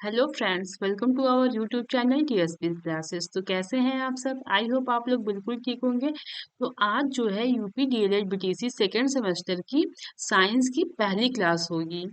Hello friends, welcome to our YouTube channel TSP classes. तो कैसे हैं आप सब? आई होप आप लोग बिल्कुल ठीक होंगे। तो आज जो है UP DElEd BTC second semester की साइंस की पहली क्लास होगी।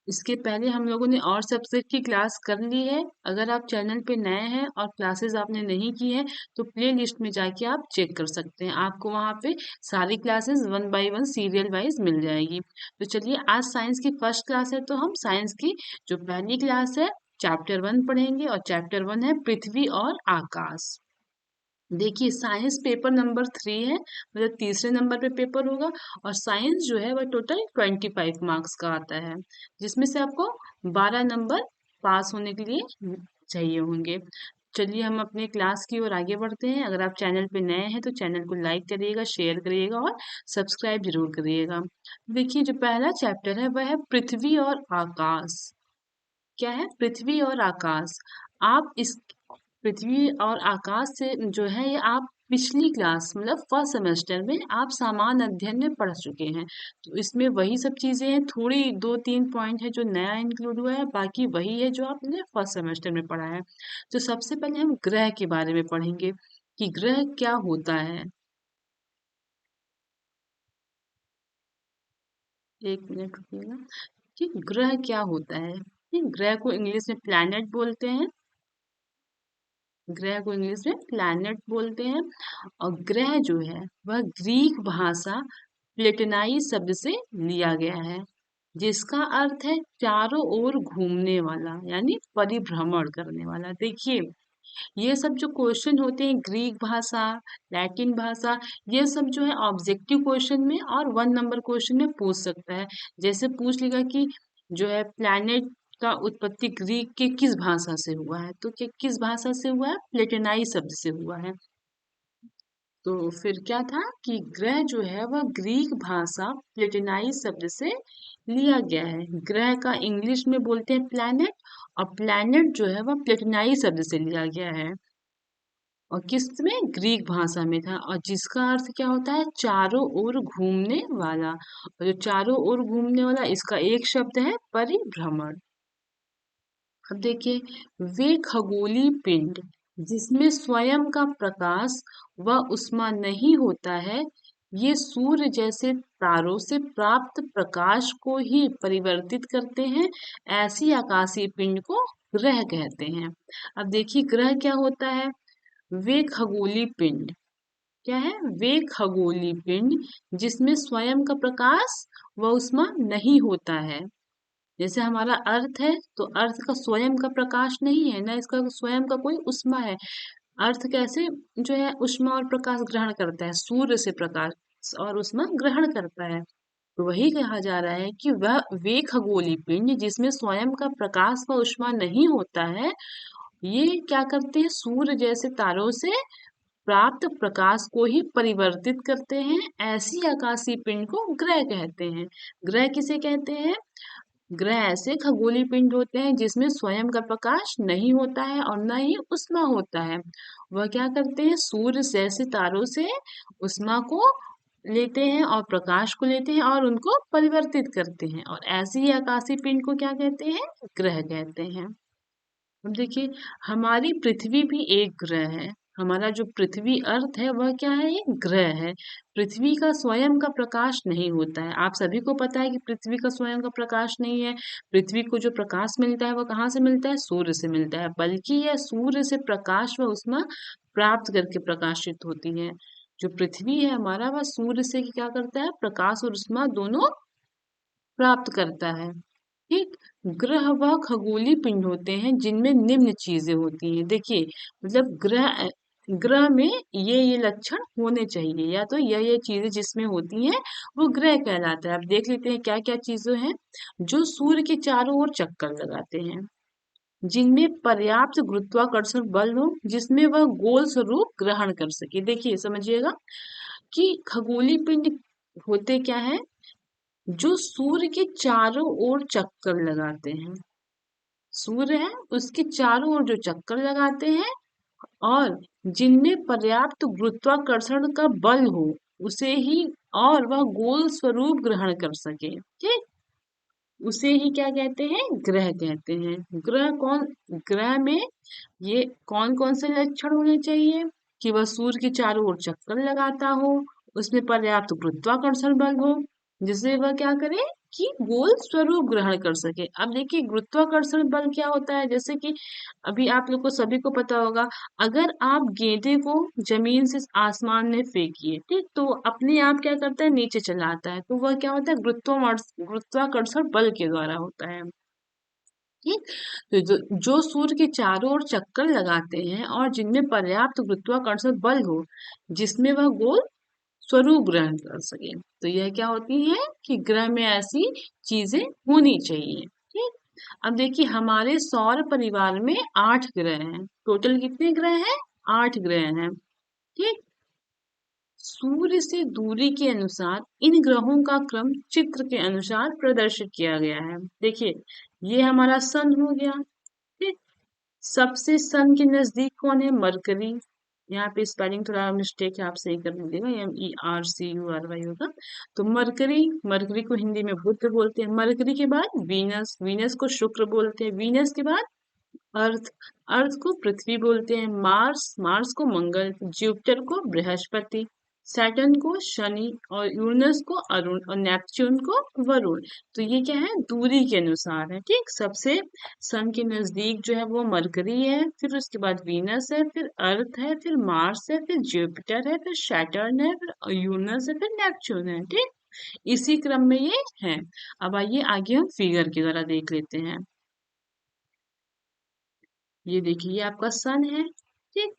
इसके पहले हम लोगों ने और सब्जेक्ट की क्लास कर ली है। अगर आप चैनल पे नए हैं और क्लासेस आपने नहीं की है तो प्ले लिस्ट में जाके आप चेक कर सकते हैं। आपको वहाँ पे सारी classes one by one serial wise मिल जाएगी। तो चलिए, आज साइंस की फर्स्ट क्लास है तो हम साइंस की जो पहली क्लास है चैप्टर 1 पढ़ेंगे, और चैप्टर 1 है पृथ्वी और आकाश। देखिए, साइंस पेपर नंबर 3 है, मतलब तीसरे नंबर पे पेपर होगा। और साइंस जो है वह टोटल 25 मार्क्स का आता है, जिसमें से आपको 12 नंबर पास होने के लिए चाहिए होंगे। चलिए, हम अपने क्लास की ओर आगे बढ़ते हैं। अगर आप चैनल पे नए हैं तो चैनल को लाइक करिएगा, शेयर करिएगा और सब्सक्राइब जरूर करिएगा। देखिए, जो पहला चैप्टर है वह है पृथ्वी और आकाश। क्या है? पृथ्वी और आकाश। आप इस पृथ्वी और आकाश से जो है ये आप पिछली क्लास मतलब फर्स्ट सेमेस्टर में आप सामान्य अध्ययन में पढ़ चुके हैं। तो इसमें वही सब चीजें हैं, थोड़ी दो तीन पॉइंट है जो नया इंक्लूड हुआ है, बाकी वही है जो आपने फर्स्ट सेमेस्टर में पढ़ा है। तो सबसे पहले हम ग्रह के बारे में पढ़ेंगे कि ग्रह क्या होता है। एक मिनट रुकिएगा। कि ग्रह क्या होता है? कि ग्रह को इंग्लिश में प्लैनेट बोलते हैं। ग्रह को इंग्लिश में प्लैनेट बोलते हैं। और ग्रह जो है वह ग्रीक भाषा प्लेटनाई शब्द से लिया गया है, जिसका अर्थ है चारों ओर घूमने वाला, यानी परिभ्रमण करने वाला। देखिए, ये सब जो क्वेश्चन होते हैं ग्रीक भाषा, लैटिन भाषा, ये सब जो है ऑब्जेक्टिव क्वेश्चन में और 1 नंबर क्वेश्चन में पूछ सकता है। जैसे पूछ लेगा कि जो है प्लैनेट का उत्पत्ति ग्रीक के किस भाषा से हुआ है, तो क्या किस भाषा से हुआ है? प्लेटेनाई शब्द से हुआ है। तो फिर क्या था कि ग्रह जो है वह ग्रीक भाषा प्लेटेनाई शब्द से लिया गया है। ग्रह का इंग्लिश में बोलते हैं प्लैनेट, और प्लैनेट जो है वह प्लेटेनाई शब्द से लिया गया है। और किस में? ग्रीक भाषा में था, और जिसका अर्थ क्या होता है? चारों ओर घूमने वाला। और जो चारों ओर घूमने वाला, इसका एक शब्द है परिभ्रमण। अब देखिए, वे खगोलीय पिंड जिसमें स्वयं का प्रकाश व उष्मा नहीं होता है, ये सूर्य जैसे तारों से प्राप्त प्रकाश को ही परिवर्तित करते हैं। ऐसी आकाशीय पिंड को ग्रह कहते हैं। अब देखिए, ग्रह क्या होता है? वे खगोलीय पिंड। क्या है? वे खगोलीय पिंड जिसमें स्वयं का प्रकाश व उष्मा नहीं होता है। जैसे हमारा अर्थ है, तो अर्थ का स्वयं का प्रकाश नहीं है ना, इसका स्वयं का कोई उष्मा है। अर्थ कैसे जो है उष्मा और प्रकाश ग्रहण करता है? सूर्य से प्रकाश और उष्मा ग्रहण करता है। तो वही कहा जा रहा है कि वह वे खगोलीय पिंड जिसमें स्वयं का प्रकाश व उष्मा नहीं होता है, ये क्या करते हैं? सूर्य जैसे तारों से प्राप्त प्रकाश को ही परिवर्तित करते हैं। ऐसी आकाशीय पिंड को ग्रह कहते हैं। ग्रह किसे कहते हैं? ग्रह ऐसे खगोलीय पिंड होते हैं जिसमें स्वयं का प्रकाश नहीं होता है और न ही उष्मा होता है। वह क्या करते हैं? सूर्य जैसे तारों से उष्मा को लेते हैं और प्रकाश को लेते हैं और उनको परिवर्तित करते हैं, और ऐसी ही आकाशीय पिंड को क्या कहते हैं? ग्रह कहते हैं। अब देखिए, हमारी पृथ्वी भी एक ग्रह है। हमारा जो पृथ्वी अर्थ है वह क्या है? एक ग्रह है। पृथ्वी का स्वयं का प्रकाश नहीं होता है। आप सभी को पता है कि पृथ्वी का स्वयं का प्रकाश नहीं है। पृथ्वी को जो प्रकाश मिलता है वह कहाँ से मिलता है? सूर्य से मिलता है। बल्कि यह सूर्य से प्रकाश व उष्मा प्राप्त करके प्रकाशित होती है। जो पृथ्वी है हमारा, वह सूर्य से क्या करता है? प्रकाश और उष्मा दोनों प्राप्त करता है। ठीक। ग्रह वह खगोलीय पिंड होते हैं जिनमें निम्न चीजें होती हैं। देखिए, मतलब ग्रह ग्रह में ये लक्षण होने चाहिए, या तो ये चीजें जिसमें होती हैं वो ग्रह कहलाता है। अब देख लेते हैं क्या क्या चीजें हैं। जो सूर्य के चारों ओर चक्कर लगाते हैं, जिनमें पर्याप्त गुरुत्वाकर्षण बल हो जिसमें वह गोल स्वरूप ग्रहण कर सके। देखिए, समझिएगा कि खगोलीय पिंड होते क्या है? जो सूर्य के चारों ओर चक्कर लगाते हैं। सूर्य है, उसके चारों ओर जो चक्कर लगाते हैं, और जिनमें पर्याप्त गुरुत्वाकर्षण का बल हो, उसे ही, और वह गोल स्वरूप ग्रहण कर सके। ठीक। उसे ही क्या कहते हैं, ग्रह कहते हैं। ग्रह में ये कौन कौन से लक्षण होने चाहिए कि वह सूर्य के चारों ओर चक्कर लगाता हो, उसमें पर्याप्त गुरुत्वाकर्षण बल हो, जिससे वह क्या करे कि गोल स्वरूप ग्रहण कर सके। अब देखिए गुरुत्वाकर्षण बल क्या होता है, जैसे कि अभी आप लोग को सभी को पता होगा, अगर आप गेंदे को जमीन से आसमान में फेंकिए, ठीक, तो अपने आप क्या करता है, नीचे चला आता है। तो वह क्या होता है, गुरुत्वाकर्षण बल के द्वारा होता है। ठीक, तो जो सूर्य के चारों ओर चक्कर लगाते हैं और जिनमें पर्याप्त गुरुत्वाकर्षण बल हो, जिसमें वह गोल स्वरूप ग्रहण कर सके, तो यह क्या होती है कि ग्रह में ऐसी चीजें होनी चाहिए। ठीक, अब देखिए हमारे सौर परिवार में 8 ग्रह हैं। टोटल कितने ग्रह हैं, 8 ग्रह हैं। ठीक, सूर्य से दूरी के अनुसार इन ग्रहों का क्रम चित्र के अनुसार प्रदर्शित किया गया है। देखिए ये हमारा सन हो गया। ठीक, सबसे सन के नजदीक कौन है, मरकरी। यहाँ पे स्पेलिंग थोड़ा मिस्टेक है, आप सही कर लीजिएगा, MERCURY होगा। तो मरकरी, मरकरी को हिंदी में बुध बोलते हैं। मरकरी के बाद वीनस, वीनस को शुक्र बोलते हैं। वीनस के बाद अर्थ, अर्थ को पृथ्वी बोलते हैं। मार्स, मार्स को मंगल, जुपिटर को बृहस्पति, सैटर्न को शनि और यूरेनस को अरुण और नेपच्यून को वरुण। तो ये क्या है, दूरी के अनुसार है। ठीक, सबसे सन के नजदीक जो है वो मरकरी है, फिर उसके बाद वीनस है, फिर अर्थ है, फिर मार्स है, फिर जुपिटर है, फिर सैटर्न है, फिर यूरेनस है, फिर नेपच्यून है। ठीक, इसी क्रम में ये है। अब आइए आगे हम फिगर के द्वारा देख लेते हैं। ये देखिए ये आपका सन है। ठीक,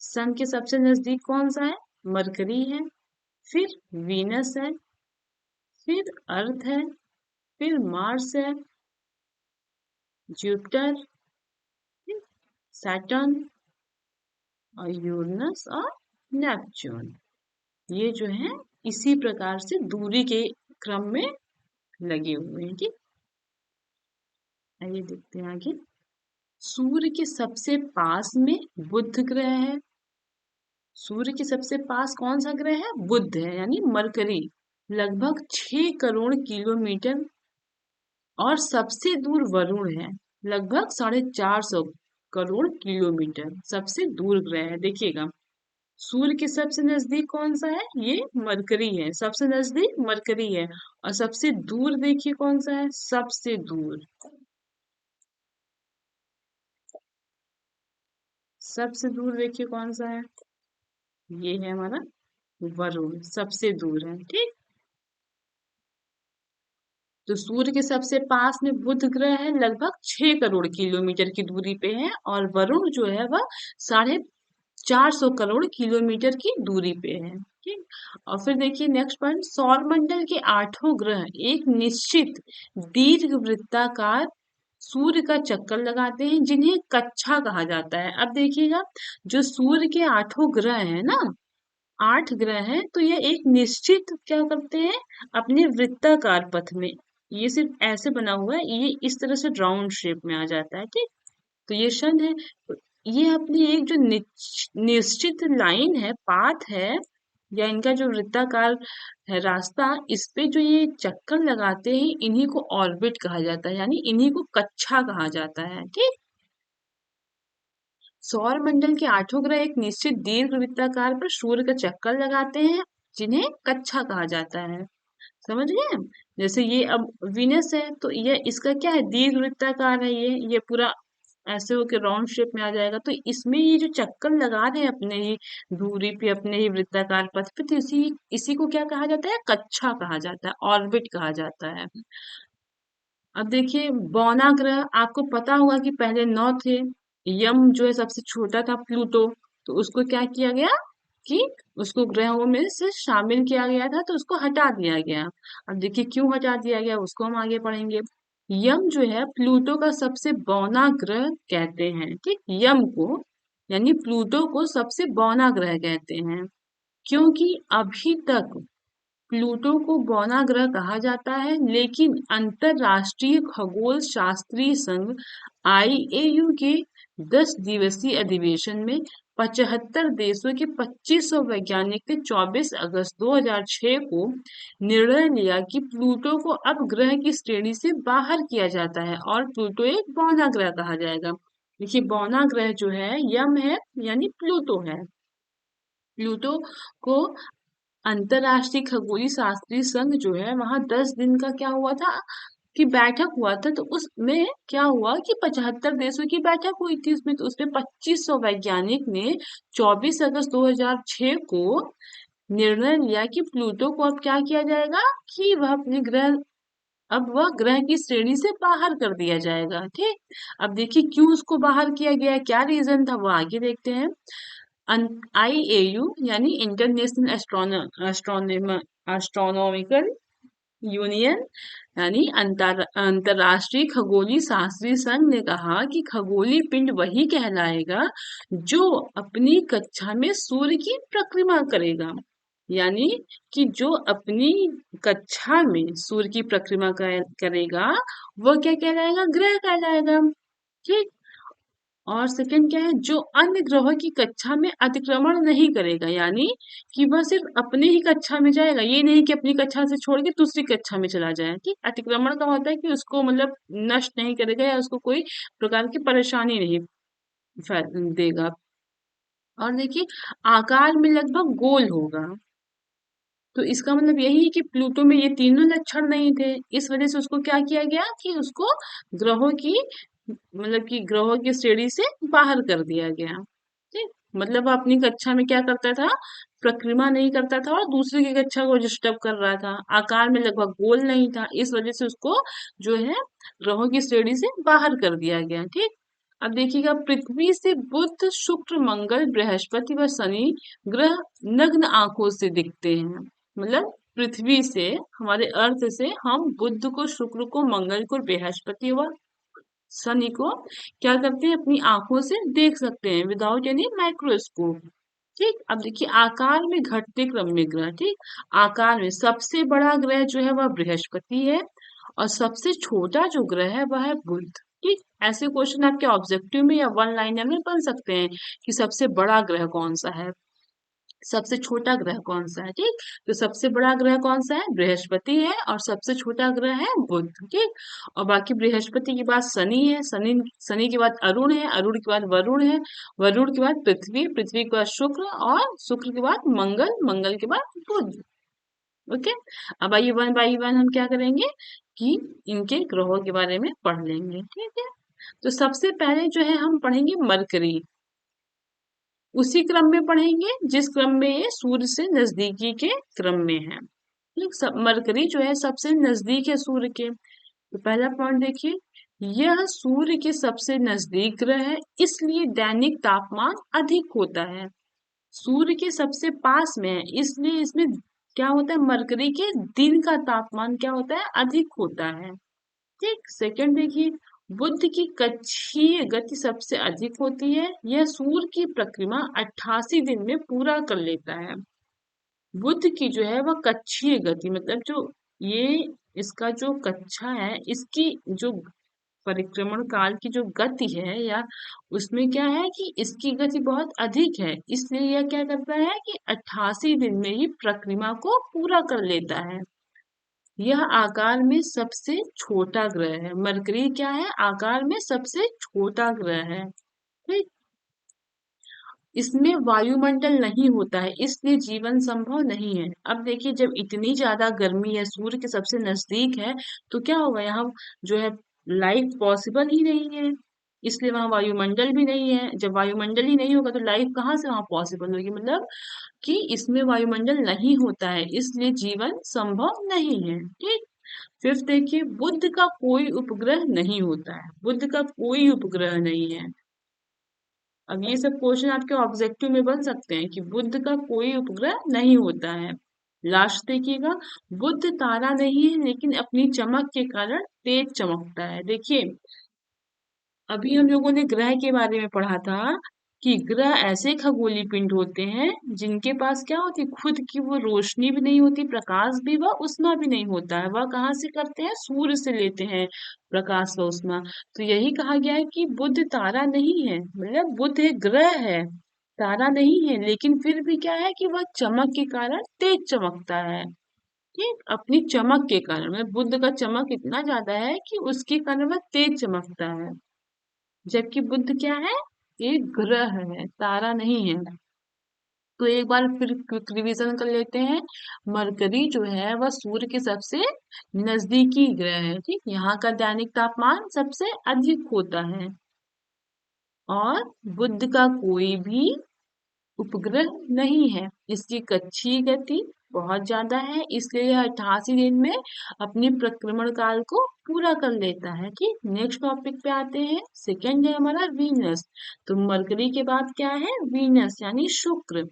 सन के सबसे नजदीक कौन सा है, मरकरी है, फिर वीनस है, फिर अर्थ है, फिर मार्स है, जुपिटर, सैटर्न और यूरेनस और नेपच्यून। ये जो है इसी प्रकार से दूरी के क्रम में लगे हुए हैं। ठीक, आइए देखते हैं आगे। सूर्य के सबसे पास में बुध ग्रह है। सूर्य के सबसे पास कौन सा ग्रह है, बुध है, यानी मरकरी, लगभग 6 करोड़ किलोमीटर। और सबसे दूर वरुण है, लगभग 450 करोड़ किलोमीटर, सबसे दूर ग्रह है। देखिएगा सूर्य के सबसे नजदीक कौन सा है, ये मरकरी है, सबसे नजदीक मरकरी है। और सबसे दूर देखिए कौन सा है, सबसे दूर, सबसे दूर देखिए कौन सा है, ये है हमारा वरुण, सबसे दूर है। ठीक, तो सूर्य के सबसे पास में बुध ग्रह है, लगभग 6 करोड़ किलोमीटर की दूरी पे है। और वरुण जो है वह 450 करोड़ किलोमीटर की दूरी पे है। ठीक, और फिर देखिए नेक्स्ट पॉइंट, सौर मंडल के 8 ग्रह एक निश्चित दीर्घ वृत्ताकार सूर्य का चक्कर लगाते हैं, जिन्हें कक्षा कहा जाता है। अब देखिएगा जो सूर्य के 8 ग्रह है ना, 8 ग्रह हैं, तो ये एक निश्चित क्या करते हैं, अपने वृत्ताकार पथ में, ये सिर्फ ऐसे बना हुआ है, ये इस तरह से राउंड शेप में आ जाता है। ठीक, तो ये शन है। तो ये अपनी एक जो निश्चित लाइन है, पाथ है, या इनका जो वृत्ताकार है रास्ता, इस पे जो ये चक्कर लगाते हैं, इन्हीं को ऑर्बिट कहा जाता है, यानी इन्हीं को कक्षा कहा जाता है। ठीक, सौर मंडल के 8 ग्रह एक निश्चित दीर्घ वृत्ताकार पर सूर्य का चक्कर लगाते हैं, जिन्हें कक्षा कहा जाता है। समझ गए, जैसे ये अब वीनस है, तो ये इसका क्या है, दीर्घ वृत्ताकार है, ये पूरा ऐसे होके राउंड शेप में आ जाएगा। तो इसमें ये जो चक्कर लगा रहे हैं अपने ही दूरी पे, अपने ही वृत्ताकार पथ पे, तो इसी इसी को क्या कहा जाता है, कक्षा कहा जाता है, ऑर्बिट कहा जाता है। अब देखिए बौना ग्रह, आपको पता होगा कि पहले 9 थे। यम जो है सबसे छोटा था, प्लूटो, तो उसको क्या किया गया कि उसको ग्रहों में से शामिल किया गया था, तो उसको हटा दिया गया। अब देखिए क्यों हटा दिया गया, उसको हम आगे पढ़ेंगे। यम जो है प्लूटो का सबसे बौना ग्रह कहते हैं। ठीक, यम को यानी प्लूटो को सबसे बौना ग्रह कहते हैं, क्योंकि अभी तक प्लूटो को बौना ग्रह कहा जाता है, लेकिन अंतरराष्ट्रीय खगोल शास्त्रीय संघ IAU के 10 दिवसीय अधिवेशन में 75 देशों के 2500 वैज्ञानिक ने 24 अगस्त 2006 को निर्णय लिया कि प्लूटो को अब ग्रह की श्रेणी से बाहर किया जाता है और प्लूटो एक बौना ग्रह कहा जाएगा। देखिए बौना ग्रह जो है यम है यानी प्लूटो है। प्लूटो को अंतरराष्ट्रीय खगोलीय शास्त्री संघ जो है वहां 10 दिन का क्या हुआ था कि बैठक हुआ था, तो उसमें क्या हुआ कि 75 देशों की बैठक हुई थी उसमें, तो उसमें 2500 वैज्ञानिक ने 24 अगस्त 2006 को निर्णय लिया कि प्लूटो को अब क्या किया जाएगा कि वह ग्रह की श्रेणी से बाहर कर दिया जाएगा। ठीक, अब देखिए क्यों उसको बाहर किया गया, क्या रीजन था वो आगे देखते हैं। IAU यानी इंटरनेशनल एस्ट्रोनॉमिकल यूनियन यानी अंतरराष्ट्रीय खगोलीय शास्त्री संघ ने कहा कि खगोलीय पिंड वही कहलाएगा जो अपनी कक्षा में सूर्य की परिक्रमा करेगा। यानी कि जो अपनी कक्षा में सूर्य की परिक्रमा करेगा वह क्या कहलाएगा, ग्रह कहलाएगा। ठीक, और सेकंड क्या है, जो अन्य ग्रहों की कक्षा में अतिक्रमण नहीं करेगा, यानी कि वह सिर्फ अपने ही कक्षा में जाएगा, ये नहीं कि अपनी कक्षा से छोड़ के दूसरी कक्षा में चला जाए। ठीक, अतिक्रमण का होता है कि उसको मतलब नष्ट नहीं करेगा या उसको कोई प्रकार की परेशानी नहीं देगा। और देखिए आकार में लगभग गोल होगा, तो इसका मतलब यही है कि प्लूटो में ये तीनों लक्षण नहीं थे, इस वजह से उसको क्या किया गया कि उसको ग्रहों की मतलब कि ग्रहों की श्रेणी से बाहर कर दिया गया। ठीक, मतलब वह अपनी कक्षा में क्या करता था, परिक्रमा नहीं करता था और दूसरे की कक्षा को डिस्टर्ब कर रहा था। आकार में लगभग गोल नहीं था, इस वजह से उसको जो है ग्रहों की श्रेणी से बाहर कर दिया गया। ठीक, अब देखिएगा पृथ्वी से बुध शुक्र मंगल बृहस्पति व शनि ग्रह नग्न आंखों से दिखते हैं। मतलब पृथ्वी से, हमारे अर्थ से हम बुध को, शुक्र को, मंगल को, बृहस्पति व शनि को क्या करते हैं, अपनी आंखों से देख सकते हैं विदाउट एनी माइक्रोस्कोप। ठीक, अब देखिए आकार में घटते क्रम में ग्रह। ठीक, आकार में सबसे बड़ा ग्रह जो है वह बृहस्पति है और सबसे छोटा जो ग्रह है वह है बुध। ठीक, ऐसे क्वेश्चन आपके ऑब्जेक्टिव में या वन लाइनर में बन सकते हैं कि सबसे बड़ा ग्रह कौन सा है, सबसे छोटा ग्रह कौन सा है। ठीक, तो सबसे बड़ा ग्रह कौन सा है, बृहस्पति है और सबसे छोटा ग्रह है बुध। ठीक, और बाकी बृहस्पति के बाद शनि है, शनि के बाद अरुण है, अरुण के बाद वरुण है, वरुण के बाद पृथ्वी, पृथ्वी के बाद शुक्र और शुक्र के बाद मंगल, मंगल के बाद बुध। ओके, अब आइए वन बाई वन हम क्या करेंगे कि इनके ग्रहों के बारे में पढ़ लेंगे। ठीक है, तो सबसे पहले जो है हम पढ़ेंगे मरकरी, उसी क्रम में पढ़ेंगे जिस क्रम में ये सूर्य से नजदीकी के क्रम में है। मरकरी जो है सबसे नजदीक है सूर्य के। तो पहला पॉइंट देखिए, यह सूर्य के सबसे नजदीक ग्रह है, इसलिए दैनिक तापमान अधिक होता है। सूर्य के सबसे पास में है, इसलिए इसमें क्या होता है, मरकरी के दिन का तापमान क्या होता है, अधिक होता है। ठीक, सेकंड देखिए, बुध की कक्षीय गति सबसे अधिक होती है, यह सूर्य की परिक्रमा 88 दिन में पूरा कर लेता है। बुध की जो है वह कक्षीय गति मतलब जो ये इसका जो कक्षा है, इसकी जो परिक्रमण काल की जो गति है या उसमें क्या है कि इसकी गति बहुत अधिक है, इसलिए यह क्या करता है कि 88 दिन में ही परिक्रमा को पूरा कर लेता है। यह आकार में सबसे छोटा ग्रह है। मरकरी क्या है, आकार में सबसे छोटा ग्रह है। ठीक, इसमें वायुमंडल नहीं होता है, इसलिए जीवन संभव नहीं है। अब देखिए जब इतनी ज्यादा गर्मी है, सूर्य के सबसे नजदीक है, तो क्या होगा, यहाँ जो है लाइफ पॉसिबल ही नहीं है, इसलिए वहां वायुमंडल भी नहीं है। जब वायुमंडल ही नहीं होगा तो लाइफ कहाँ से वहां पॉसिबल होगी, मतलब कि इसमें वायुमंडल नहीं होता है, इसलिए जीवन संभव नहीं है। ठीक, फिफ्थ देखिए, बुध का कोई उपग्रह नहीं होता है, बुध का कोई उपग्रह नहीं है। अब ये सब क्वेश्चन आपके ऑब्जेक्टिव में बन सकते हैं कि बुध का कोई उपग्रह नहीं होता है। लास्ट देखिएगा, बुध तारा नहीं है लेकिन अपनी चमक के कारण तेज चमकता है। देखिए अभी हम लोगों ने ग्रह के बारे में पढ़ा था कि ग्रह ऐसे खगोलीय पिंड होते हैं जिनके पास क्या होती, खुद की वो रोशनी भी नहीं होती, प्रकाश भी व उष्मा भी नहीं होता है। वह कहाँ से करते हैं, सूर्य से लेते हैं प्रकाश व उष्मा। तो यही कहा गया है कि बुध तारा नहीं है, मतलब बुध एक ग्रह है तारा नहीं है, लेकिन फिर भी क्या है कि वह चमक के कारण तेज चमकता है। ठीक, अपनी चमक के कारण, मतलब बुध का चमक इतना ज्यादा है कि उसके कारण वह तेज चमकता है। जबकि बुध क्या है, एक ग्रह है, तारा नहीं है। तो एक बार फिर क्विक रिवीजन कर लेते हैं। मरकरी जो है वह सूर्य के सबसे नजदीकी ग्रह है। ठीक, यहाँ का दैनिक तापमान सबसे अधिक होता है। और बुध का कोई भी उपग्रह नहीं है। इसकी कक्षीय गति बहुत ज्यादा है, इसलिए यह 88 दिन में अपनी प्रक्रमण काल को पूरा कर लेता है। ठीक, नेक्स्ट टॉपिक पे आते हैं। सेकेंड है हमारा वीनस। तो मरकरी के बाद क्या है, वीनस यानी शुक्र।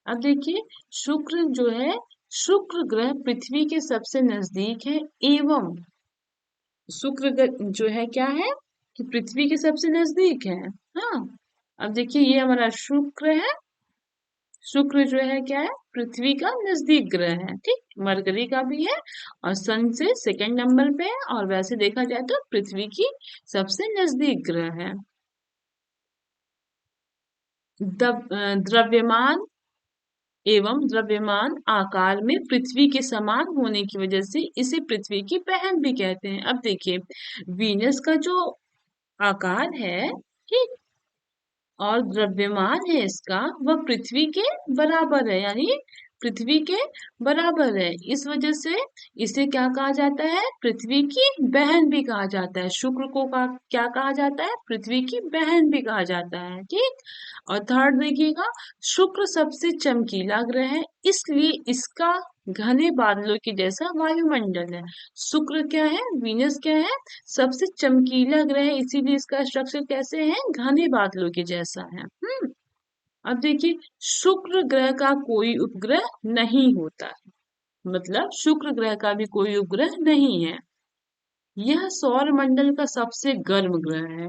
अब देखिए, शुक्र जो है, शुक्र ग्रह पृथ्वी के सबसे नजदीक है, एवं शुक्र जो है क्या है कि पृथ्वी के सबसे नजदीक है। हाँ, अब देखिए ये हमारा शुक्र है। शुक्र जो है क्या है, पृथ्वी का नजदीक ग्रह है। ठीक, मरकरी का भी है और सन से सेकंड नंबर पे है, और वैसे देखा जाए तो पृथ्वी की सबसे नजदीक ग्रह है। द्रव्यमान एवं द्रव्यमान आकार में पृथ्वी के समान होने की वजह से इसे पृथ्वी की बहन भी कहते हैं। अब देखिए, वीनस का जो आकार है, ठीक, और द्रव्यमान है इसका, वह पृथ्वी के बराबर है, यानी पृथ्वी के बराबर है। इस वजह से इसे क्या कहा जाता है, पृथ्वी की बहन भी कहा जाता है। शुक्र को क्या कहा जाता है, पृथ्वी की बहन भी कहा जाता है। ठीक, और थर्ड देखिएगा, शुक्र सबसे चमकीला ग्रह है, इसलिए इसका घने बादलों के जैसा वायुमंडल है। शुक्र क्या है, वीनस क्या है, सबसे चमकीला ग्रह है, इसीलिए इसका स्ट्रक्चर कैसे है, घने बादलों के जैसा है। अब देखिए, शुक्र ग्रह का कोई उपग्रह नहीं होता है, मतलब शुक्र ग्रह का भी कोई उपग्रह नहीं है। यह सौर मंडल का सबसे गर्म ग्रह है।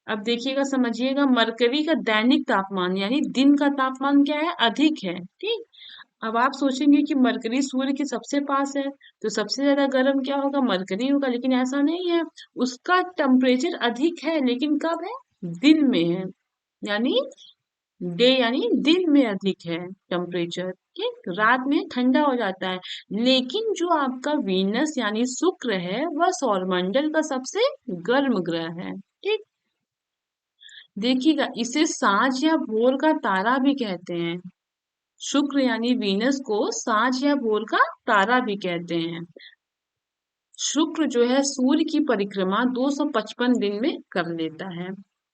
अब देखिएगा, समझिएगा, मरकरी का दैनिक तापमान यानी दिन का तापमान क्या है, अधिक है। ठीक, अब आप सोचेंगे कि मरकरी सूर्य के सबसे पास है, तो सबसे ज्यादा गर्म क्या होगा, मरकरी होगा, लेकिन ऐसा नहीं है। उसका टेम्परेचर अधिक है, लेकिन कब है, दिन में है, यानी डे यानी दिन में अधिक है टेम्परेचर। ठीक, रात में ठंडा हो जाता है। लेकिन जो आपका वीनस यानी शुक्र है, वह सौरमंडल का सबसे गर्म ग्रह है। ठीक, देखिएगा, इसे सांझ या भोर का तारा भी कहते हैं। शुक्र यानी वीनस को सांझ या भोर का तारा भी कहते हैं। शुक्र जो है सूर्य की परिक्रमा 255 दिन में कर लेता है।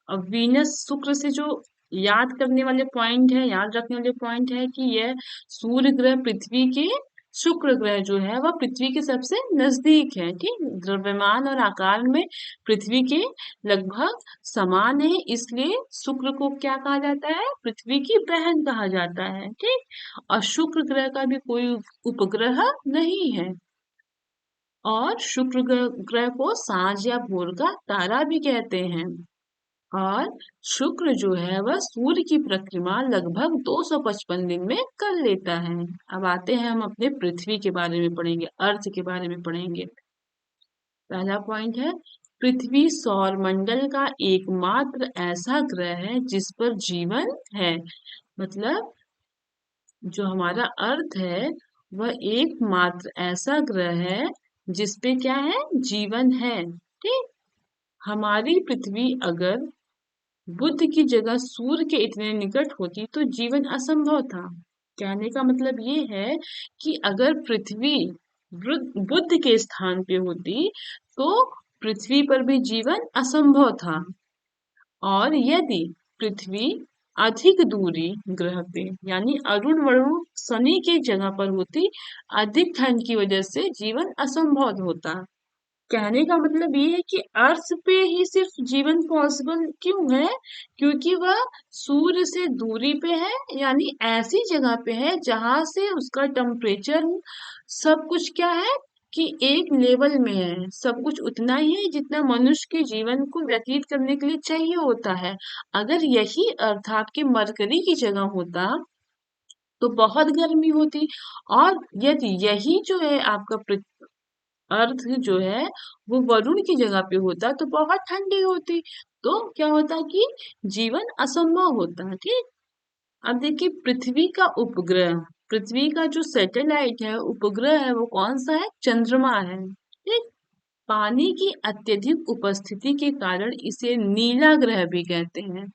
अब वीनस शुक्र से जो याद करने वाले पॉइंट है, याद रखने वाले पॉइंट है कि यह सूर्य ग्रह पृथ्वी के, शुक्र ग्रह जो है वह पृथ्वी के सबसे नजदीक है। ठीक, द्रव्यमान और आकार में पृथ्वी के लगभग समान है, इसलिए शुक्र को क्या कहा जाता है, पृथ्वी की बहन कहा जाता है। ठीक, और शुक्र ग्रह का भी कोई उपग्रह नहीं है। और शुक्र ग्रह को सांझ या भोर का तारा भी कहते हैं। और शुक्र जो है वह सूर्य की परिक्रमा लगभग 255 दिन में कर लेता है। अब आते हैं हम अपने पृथ्वी के बारे में पढ़ेंगे, अर्थ के बारे में पढ़ेंगे। पहला पॉइंट है, पृथ्वी सौर मंडल का एकमात्र ऐसा ग्रह है जिस पर जीवन है। मतलब जो हमारा अर्थ है, वह एकमात्र ऐसा ग्रह है जिस पे क्या है, जीवन है। ठीक, हमारी पृथ्वी अगर बुध की जगह सूर्य के इतने निकट होती तो जीवन असंभव था। कहने का मतलब ये है कि अगर पृथ्वी बुध के स्थान पे होती तो पृथ्वी पर भी जीवन असंभव था। और यदि पृथ्वी अधिक दूरी ग्रह पे यानी अरुण वरुण शनि की जगह पर होती, अधिक ठंड की वजह से जीवन असंभव होता। कहने का मतलब ये है कि अर्थ पे ही सिर्फ जीवन पॉसिबल क्यों है, क्योंकि वह सूर्य से दूरी पे है, यानी ऐसी जगह पे है जहां से उसका टेम्परेचर सब कुछ क्या है कि एक लेवल में है। सब कुछ उतना ही है जितना मनुष्य के जीवन को व्यतीत करने के लिए चाहिए होता है। अगर यही अर्थ आपके मरकरी की जगह होता तो बहुत गर्मी होती, और यदि यही जो है आपका अर्थ जो है वो वरुण की जगह पे होता तो बहुत ठंडी होती। तो क्या होता कि जीवन असंभव होता। ठीक, अब देखिए पृथ्वी का उपग्रह, पृथ्वी का जो सैटेलाइट है, उपग्रह है, वो कौन सा है? चंद्रमा है। ठीक। पानी की अत्यधिक उपस्थिति के कारण इसे नीला ग्रह भी कहते हैं।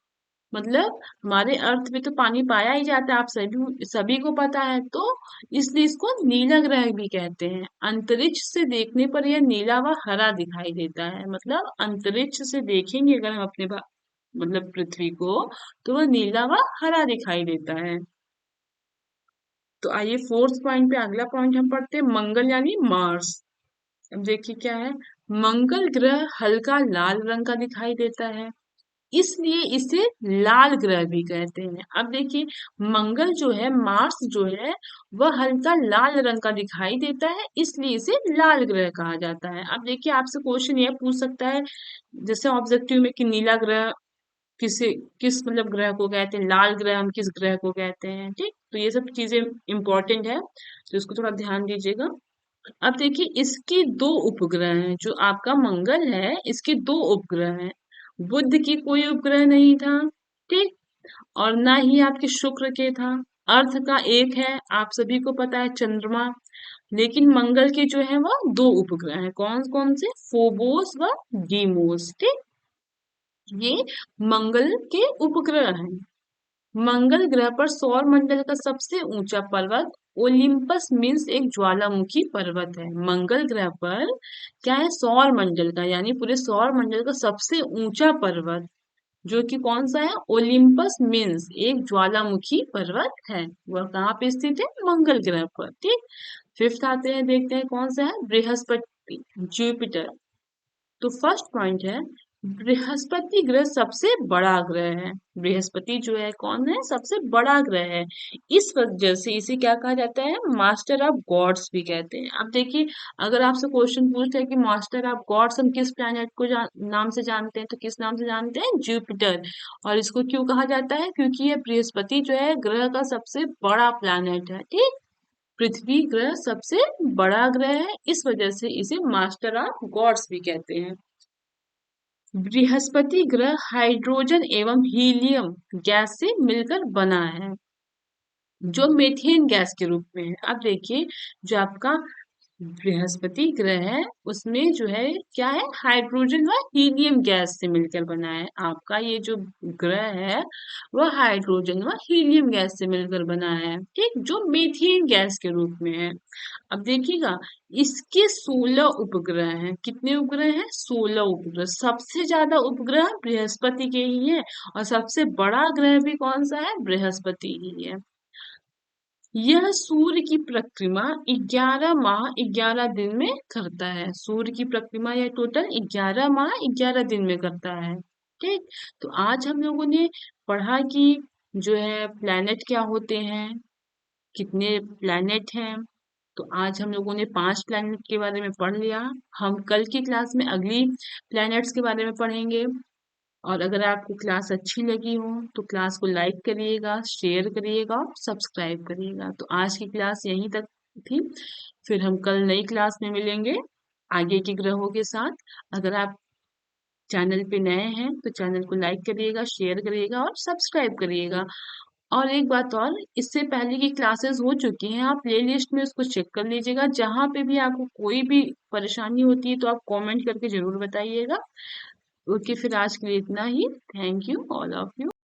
मतलब हमारे अर्थ में तो पानी पाया ही जाता है, आप सभी सभी को पता है, तो इसलिए इसको नीला ग्रह भी कहते हैं। अंतरिक्ष से देखने पर यह नीला व हरा दिखाई देता है। मतलब अंतरिक्ष से देखेंगे अगर हम अपने मतलब पृथ्वी को, तो वह नीला व हरा दिखाई देता है। तो आइए फोर्थ पॉइंट पे, अगला पॉइंट हम पढ़ते हैं, मंगल यानी मार्स। अब देखिए क्या है, मंगल ग्रह हल्का लाल रंग का दिखाई देता है, इसलिए इसे लाल ग्रह भी कहते हैं। अब देखिए मंगल जो है, मार्स जो है, वह हल्का लाल रंग का दिखाई देता है, इसलिए इसे लाल ग्रह कहा जाता है। अब देखिए आपसे क्वेश्चन यह पूछ सकता है, जैसे ऑब्जेक्टिव में, कि नीला ग्रह किसे, किस मतलब ग्रह को कहते हैं, लाल ग्रह हम किस ग्रह को कहते हैं। ठीक, तो ये सब चीजें इंपॉर्टेंट है, तो इसको थोड़ा ध्यान दीजिएगा। अब देखिए इसके दो उपग्रह हैं, जो आपका मंगल है, इसके दो उपग्रह हैं। बुध की कोई उपग्रह नहीं था। ठीक। और ना ही आपके शुक्र के था। अर्थ का एक है, आप सभी को पता है, चंद्रमा। लेकिन मंगल के जो है वह दो उपग्रह हैं। कौन कौन से? फोबोस व डीमोस। ठीक। ये मंगल के उपग्रह हैं। मंगल ग्रह पर सौर मंडल का सबसे ऊंचा पर्वत ओलिम्पस मीन्स एक ज्वालामुखी पर्वत है। मंगल ग्रह पर क्या है? सौर मंडल का, यानी पूरे सौर मंडल का सबसे ऊंचा पर्वत, जो कि कौन सा है? ओलिम्पस मीन्स एक ज्वालामुखी पर्वत है। वह कहाँ पे स्थित है? मंगल ग्रह पर। ठीक। फिफ्थ आते हैं, देखते हैं कौन सा है? बृहस्पति, जुपिटर। तो फर्स्ट पॉइंट है, बृहस्पति ग्रह सबसे बड़ा ग्रह है। बृहस्पति जो है कौन है? सबसे बड़ा ग्रह है। इस वजह से इसे क्या कहा जाता है? मास्टर ऑफ गॉड्स भी कहते हैं। अब देखिए अगर आपसे क्वेश्चन पूछते हैं कि मास्टर ऑफ गॉड्स हम किस प्लैनेट को नाम से जानते हैं, तो किस नाम से जानते हैं? जुपिटर। और इसको क्यों कहा जाता है? क्योंकि ये बृहस्पति जो है ग्रह का सबसे बड़ा प्लैनेट है। ठीक। पृथ्वी ग्रह सबसे बड़ा ग्रह है, इस वजह से इसे मास्टर ऑफ गॉड्स भी कहते हैं। बृहस्पति ग्रह हाइड्रोजन एवं हीलियम गैस से मिलकर बना है, जो मीथेन गैस के रूप में है। अब देखिए जो आपका बृहस्पति ग्रह है, उसमें जो है क्या है? हाइड्रोजन व हीलियम गैस से मिलकर बना है। आपका ये जो ग्रह है, वह हाइड्रोजन व हीलियम गैस से मिलकर बना है। ठीक, जो मीथेन गैस के रूप में है। अब देखिएगा इसके 16 उपग्रह हैं। कितने उपग्रह हैं? 16 उपग्रह। सबसे ज्यादा उपग्रह बृहस्पति के ही है, और सबसे बड़ा ग्रह भी कौन सा है? बृहस्पति ही है। यह सूर्य की परिक्रमा 11 माह 11 दिन में करता है। सूर्य की परिक्रमा यह टोटल 11 माह 11 दिन में करता है। ठीक। तो आज हम लोगों ने पढ़ा कि जो है प्लैनेट क्या होते हैं, कितने प्लैनेट हैं। तो आज हम लोगों ने 5 प्लैनेट के बारे में पढ़ लिया। हम कल की क्लास में अगली प्लैनेट्स के बारे में पढ़ेंगे। और अगर आपको क्लास अच्छी लगी हो तो क्लास को लाइक करिएगा, शेयर करिएगा और सब्सक्राइब करिएगा। तो आज की क्लास यहीं तक थी। फिर हम कल नई क्लास में मिलेंगे आगे के ग्रहों के साथ। अगर आप चैनल पे नए हैं तो चैनल को लाइक करिएगा, शेयर करिएगा और सब्सक्राइब करिएगा। और एक बात और, इससे पहले की क्लासेस हो चुकी हैं, आप प्लेलिस्ट में उसको चेक कर लीजिएगा। जहाँ पे भी आपको कोई भी परेशानी होती है तो आप कमेंट करके जरूर बताइएगा। ओके, फिर आज के लिए इतना ही। Thank you all of you.